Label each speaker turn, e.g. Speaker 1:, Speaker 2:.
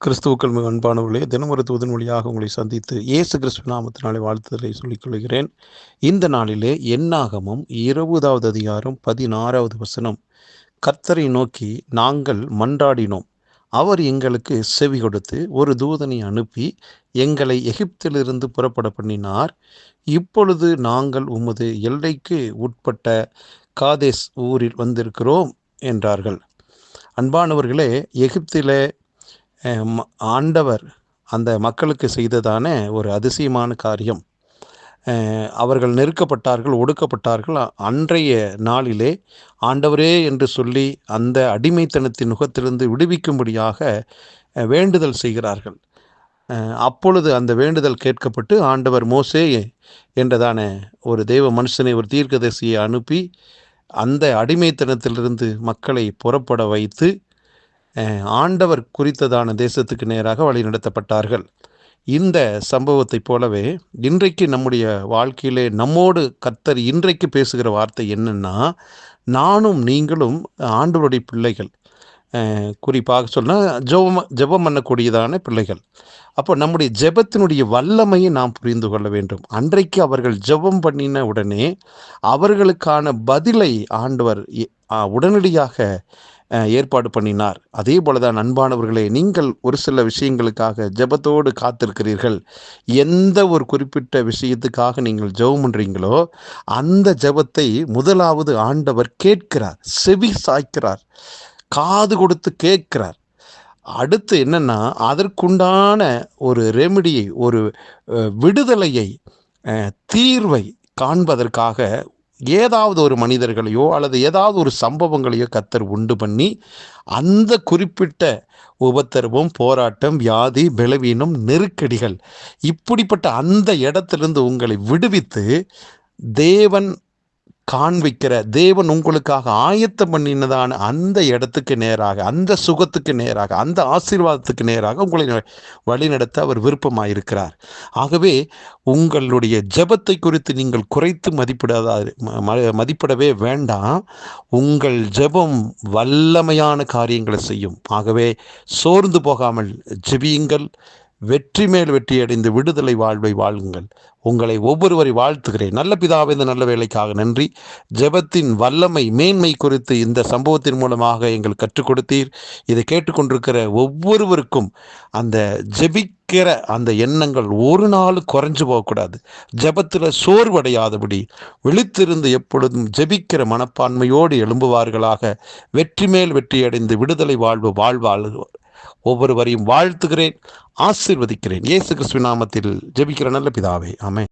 Speaker 1: கிறிஸ்துவுக்கள் மிக அன்பானவர்களே, தினமொரு தூதன் வழியாக உங்களை சந்தித்து இயேசு கிறிஸ்துவ நாமத்தினாலே வாழ்த்துதலை சொல்லிக் கொள்கிறேன். இந்த நாளிலே என்னாகமம் 20வது அதிகாரம் 16வது வசனம். கர்த்தரை நோக்கி நாங்கள் மன்றாடினோம், அவர் எங்களுக்கு செவி கொடுத்து ஒரு தூதனை அனுப்பி எங்களை எகிப்திலிருந்து புறப்பட பண்ணினார். இப்பொழுது நாங்கள் உமது எல்லைக்கு உட்பட்ட காதேஸ் ஊரில் வந்திருக்கிறோம் என்றார்கள். அன்பானவர்களே, எகிப்திலே ஆண்டவர் அந்த மக்களுக்கு செய்ததான ஒரு அதிசயமான காரியம். அவர்கள் நெருக்கப்பட்டார்கள், ஒடுக்கப்பட்டார்கள். அன்றைய நாளிலே ஆண்டவரே என்று சொல்லி அந்த அடிமைத்தனத்தின் நுகத்திலிருந்து விடுவிக்கும்படியாக வேண்டுதல் செய்கிறார்கள். அப்பொழுது அந்த வேண்டுதல் கேட்கப்பட்டு ஆண்டவர் மோசே என்றதான ஒரு தெய்வ மனுஷனை, ஒரு தீர்க்கதரிசியை அனுப்பி அந்த அடிமைத்தனத்திலிருந்து மக்களை புறப்பட வைத்து ஆண்டவர் குறித்ததான தேசத்துக்கு நேராக வழி நடத்தப்பட்டார்கள். இந்த சம்பவத்தை போலவே இன்றைக்கு நம்முடைய வாழ்க்கையிலே நம்மோடு கர்த்தர் இன்றைக்கு பேசுகிற வார்த்தை என்னன்னா, நானும் நீங்களும் ஆண்டவருடைய பிள்ளைகள். குறிப்பாக சொன்னால் ஜெபம் பண்ணக்கூடியதான பிள்ளைகள். அப்போ நம்முடைய ஜெபத்தினுடைய வல்லமையை நாம் புரிந்து கொள்ள வேண்டும். அன்றைக்கு அவர்கள் ஜெபம் பண்ணின உடனே அவர்களுக்கான பதிலை ஆண்டவர் உடனடியாக ஏற்பாடு பண்ணினார். அதே போலதான் அன்பானவர்களே, நீங்கள் ஒரு சில விஷயங்களுக்காக ஜெபத்தோடு காத்திருக்கிறீர்கள். எந்த ஒரு குறிப்பிட்ட விஷயத்துக்காக நீங்கள் ஜெபம் பண்றீங்களோ அந்த ஜெபத்தை முதலாவது ஆண்டவர் கேட்கிறார், செவி சாய்க்கிறார், காது கொடுத்து கேட்கிறார். அடுத்து என்னன்னா, அதற்குண்டான ஒரு ரெமிடியை, ஒரு விடுதலையை, தீர்வை காண்பதற்காக ஏதாவது ஒரு மனிதர்களையோ அல்லது ஏதாவது ஒரு சம்பவங்களையோ கர்த்தர் உண்டு பண்ணி அந்த குறிப்பிட்ட உபத்திரவம், போராட்டம், வியாதி, பலவீனம், நெருக்கடிகள், இப்படிப்பட்ட அந்த இடத்திலிருந்து உங்களை விடுவித்து தேவன் காண்பிக்கிற, தேவன் உங்களுக்காக ஆயத்தம் பண்ணினதான அந்த இடத்துக்கு நேராக, அந்த சுகத்துக்கு நேராக, அந்த ஆசீர்வாதத்துக்கு நேராக உங்களை வழிநடத்த அவர் விருப்பமாயிருக்கிறார். ஆகவே உங்களுடைய ஜெபத்தை குறித்து நீங்கள் குறைத்து மதிப்பிடவே வேண்டாம். உங்கள் ஜெபம் வல்லமையான காரியங்களை செய்யும். ஆகவே சோர்ந்து போகாமல் ஜெபியுங்கள். வெற்றி மேல் வெற்றி அடைந்து விடுதலை வாழ்வை வாழுங்கள். உங்களை ஒவ்வொருவரை வாழ்த்துகிறேன். நல்ல பிதாவே, இந்த நல்ல வேலைக்காக நன்றி. ஜெபத்தின் வல்லமை, மேன்மை குறித்து இந்த சம்பவத்தின் மூலமாக எங்கள் கற்றுக் கொடுத்தீர். இதை கேட்டுக்கொண்டிருக்கிற ஒவ்வொருவருக்கும் அந்த ஜெபிக்கிற அந்த எண்ணங்கள் ஒரு நாள் குறைஞ்சு போகக்கூடாது. ஜெபத்தில் சோர்வடையாதபடி விழித்திருந்து எப்பொழுதும் ஜெபிக்கிற மனப்பான்மையோடு எழும்புவார்களாக. வெற்றி மேல் வெற்றி அடைந்து விடுதலை வாழ்வு ஒவ்வொருவரையும் வாழ்த்துகிறேன், ஆசீர்வதிக்கிறேன். இயேசு கிறிஸ்துவின் நாமத்தில் ஜெபிக்கிற நல்ல பிதாவே, ஆமென்.